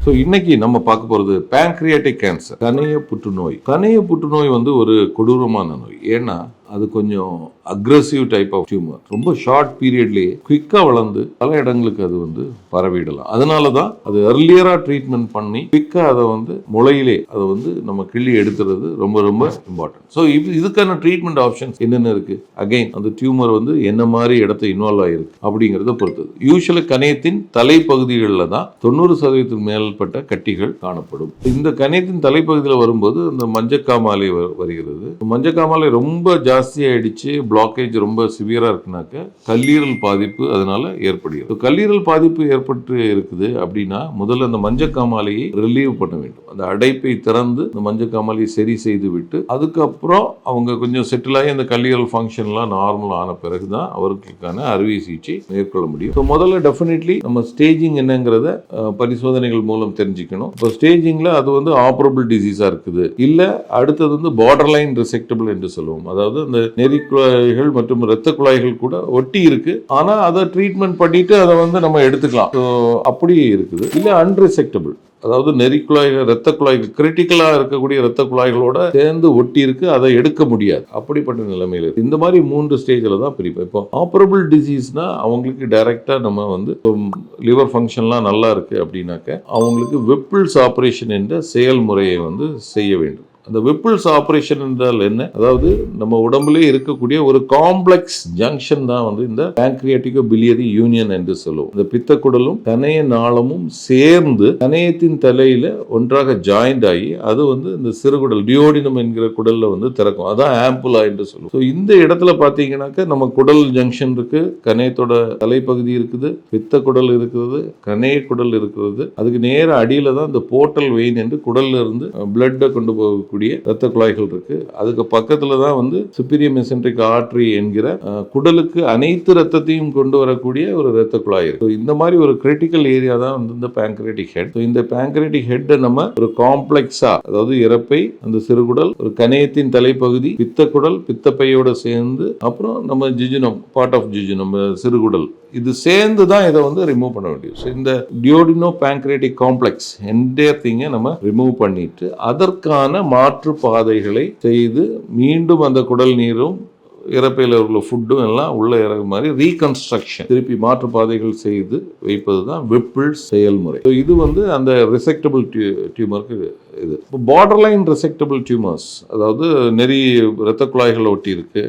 So இன்னைக்கு நம்ம பார்க்க போகிறது பேங்க்ரியாட்டிக் கேன்சர், கணைய புற்றுநோய். கணைய புற்றுநோய் வந்து ஒரு கொடூரமான நோய். ஏன்னா அது கொஞ்சம் அக்ரெசிவ் டைப் ஆஃப் டியூமர். ரொம்ப ஷார்ட் பீரியட்லேயே குவிக்காக வளர்ந்து பல இடங்களுக்கு அது வந்து பரவிடலாம். அதனால தான் அது earlier-ஆ ட்ரீட்மெண்ட் பண்ணி குவிக்காக அதை வந்து முளையிலே அதை வந்து நம்ம கிள்ளி எடுத்துறது ரொம்ப ரொம்ப இம்பார்ட்டன்ட். ஸோ இதுக்கான ட்ரீட்மெண்ட் ஆப்ஷன்ஸ் என்னென்ன இருக்கு? அகைன் அந்த டியூமர் வந்து என்ன மாதிரி இடத்த இன்வால்வ் ஆகிருக்கு அப்படிங்கிறத பொறுத்தது. யூஸ்வலி கணையத்தின் தலைப்பகுதிகளில் தான் 90% மேற்பட்ட கட்டிகள் காணப்படும். இந்த கணையத்தின் தலைப்பகுதியில் வரும்போது இந்த மஞ்சக்காமாலை வருகிறது. மஞ்சக்காமாலை ரொம்ப ஜாஸ்தியாயிடுச்சு, பிளாக்கேஜ் ரொம்ப சிவியரா இருக்குனாக்க கல்லீரல் பாதிப்பு அதனால ஏற்படுகிறது. கல்லீரல் பாதிப்பு ஏற்பட்டு இருக்குது அப்படின்னா முதல்ல அந்த மஞ்சக்காமாலையை ரிலீவ் பண்ண வேண்டும். அந்த அடைப்பை திறந்து இந்த மஞ்சக்காமாலையை சரி செய்து விட்டு அதுக்கப்புறம் அவங்க கொஞ்சம் செட்டில் ஆகி அந்த கல்லீரல் ஃபங்க்ஷன்லாம் நார்மல் ஆன பிறகுதான் அவர்களுக்கான அறுவை சிகிச்சை மேற்கொள்ள முடியும். ஸோ முதல்ல டெஃபினெட்லி நம்ம ஸ்டேஜிங் என்னங்கிறத பரிசோதனைகள் மூலம் தெரிஞ்சுக்கணும். இப்போ ஸ்டேஜிங்ல அது வந்து ஆப்பரபிள் டிசீஸா இருக்குது, இல்ல அடுத்தது வந்து பார்டர் லைன் ரெசெக்டபிள் என்று சொல்லுவோம். அதாவது அந்த நெறி குழாய்கள் மற்றும் இரத்த குழாய்கள் கூட ஒட்டி இருக்கு, ஆனா அதை ட்ரீட்மெண்ட் பண்ணிட்டு அதை வந்து நம்ம எடுத்துக்கலாம். அப்படி இருக்குது. இல்ல அன்ரெசெக்டபிள், அதாவது நெறி குழாய்கள் இரத்த குழாய்கள் கிரிட்டிக்கலா இருக்கக்கூடிய இரத்த குழாய்களோட சேர்ந்து ஒட்டி இருக்கு, அதை எடுக்க முடியாது. அப்படிப்பட்ட நிலைமையில இந்த மாதிரி 3 ஸ்டேஜ்ல தான் பிரிப்போம். இப்போ ஆப்பரபிள் டிசீஸ்னா அவங்களுக்கு டைரக்டா நம்ம வந்து லிவர் ஃபங்க்ஷன்லாம் நல்லா இருக்கு அப்படின்னாக்க அவங்களுக்கு வெப்பிள்ஸ் ஆபரேஷன் என்ற செயல்முறையை வந்து செய்ய வேண்டும். அந்த வெப்பிள்ஸ் ஆபரேஷன் என்றால் என்ன? அதாவது நம்ம உடம்புலே இருக்கக்கூடிய ஒரு காம்ப்ளெக்ஸ் ஜங்ஷன் தான் வந்து இந்த பேங்க்ரியாட்டிகோ பிலியரி யூனியன் என்று சொல்லுவோம். இந்த பித்தக்குடலும் கணைய நாளமும் சேர்ந்து கணையத்தின் தலையில ஒன்றாக ஜாயிண்ட் ஆகி அது வந்து இந்த சிறுகுடல் டியோடினம் என்கிற குடல்ல வந்து திறக்கும். அதான் ஆம்புலா என்று சொல்லுவோம். ஸோ இந்த இடத்துல பார்த்தீங்கன்னாக்க நம்ம குடல் ஜங்ஷன் இருக்கு, கணையத்தோட தலைப்பகுதி இருக்குது, பித்த குடல் இருக்கிறது, கணைய குடல் இருக்கிறது. அதுக்கு நேர அடியில தான் இந்த போர்ட்டல் வெயின் என்று குடல்ல இருந்து பிளட்டை கொண்டு போக இரத்த குழாய்கள் இருக்கு. அதுக்கு பக்கத்துல தான் வந்து சுப்பீரியர் மெசென்ட்ரிக் ஆர்டரி என்கிற குடலுக்கு அனைத்து ரத்தத்தையும் கொண்டு வரக்கூடிய ஒரு இரத்த குழாய் இருக்கு. இந்த மாதிரி ஒரு கிரிட்டிக்கல் ஏரியா தான் வந்து இந்த பேங்க்ரியாட்டிக் ஹெட். இந்த பேங்க்ரியாட்டிக் ஹெட் நம்ம ஒரு காம்ப்ளெக்ஸா, அதாவது இறப்பை, அந்த சிறுகுடல், ஒரு கணையத்தின் தலைப்பகுதி, பித்தக்குடல், பித்தப்பையோட சேர்ந்து அப்புறம் நம்ம ஜிஜுனம், பார்ட் ஆஃப் ஜிஜுனம், சிறுகுடல், இது சேர்ந்து தான் இதை வந்து ரிமூவ் பண்ண வேண்டியது. ஸோ இந்த டியோடினோ பேங்க்ரியாட்டிக் காம்ப்ளெக்ஸ் என்டையர் திங்கை நம்ம ரிமூவ் பண்ணிட்டு அதற்கான மாற்று பாதைகளை செய்து மீண்டும் அந்த குடல் நீரும் இறப்பையில் உள்ள ஃபுட்டும் எல்லாம் உள்ள இறகு மாதிரி ரீகன்ஸ்ட்ரக்ஷன், திருப்பி மாற்று பாதைகள் செய்து வைப்பது தான் வெப்பிள்ஸ் செயல்முறை. இது வந்து அந்த ரெசெக்டபிள் டியூமருக்கு இது. இப்போ பார்டர் லைன் ரெசெக்டபிள் டியூமர்ஸ், அதாவது நெறி இரத்த குழாய்கள் ஒட்டி இருக்கு,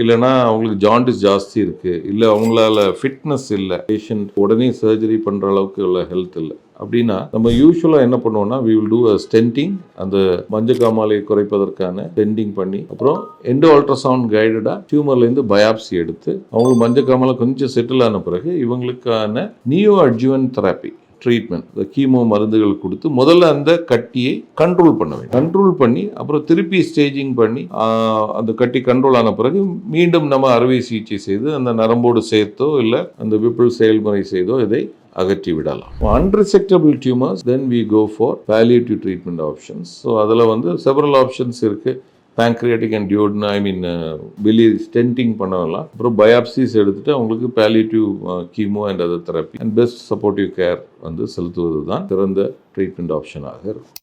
இல்லைனா அவங்களுக்கு ஜாண்டிஸ் ஜாஸ்தி இருக்கு, இல்லை அவங்களால ஃபிட்னஸ் இல்லை, பேஷண்ட் உடனே சர்ஜரி பண்ணுற அளவுக்கு உள்ள ஹெல்த் இல்லை அப்படின்னா நம்ம யூஸ்வலாக என்ன பண்ணுவோம்னா we will do a stenting, அந்த மஞ்சக்காமாலையை குறைப்பதற்கான ஸ்டென்டிங் பண்ணி அப்புறம் எண்டோ அல்ட்ராசவுண்ட் கைடடாக டியூமர்லேருந்து பயாப்சி எடுத்து அவங்களுக்கு மஞ்சக்காமாலை கொஞ்சம் செட்டில் ஆன பிறகு இவங்களுக்கான நியோ அட்ஜுவன்ட் தெரப்பி ட்ரீட்மெண்ட், இந்த கீமோ மருந்துகள் கொடுத்து முதல்ல அந்த கட்டியை கண்ட்ரோல் பண்ண வேண்டும். கண்ட்ரோல் பண்ணி அப்புறம் திருப்பி ஸ்டேஜிங் பண்ணி அந்த கட்டி கண்ட்ரோல் ஆன பிறகு மீண்டும் நம்ம அறுவை சிகிச்சை செய்து அந்த நரம்போடு சேர்த்தோ இல்லை அந்த விப்பிள் செயல்முறை செய்தோ இதை அகற்றி விடலாம். Unresectable tumours then we go for palliative treatment options. So அதில் வந்து செவரல் ஆப்ஷன்ஸ் இருக்குது. Pancreatic and duodenal biliary stenting பண்ணலாம், அப்புறம் பயாப்சிஸ் எடுத்துட்டு அவங்களுக்கு palliative chemo and other therapy and best supportive care வந்து செலுத்துவது தான் சிறந்த ட்ரீட்மெண்ட் ஆப்ஷனாக இருக்கும்.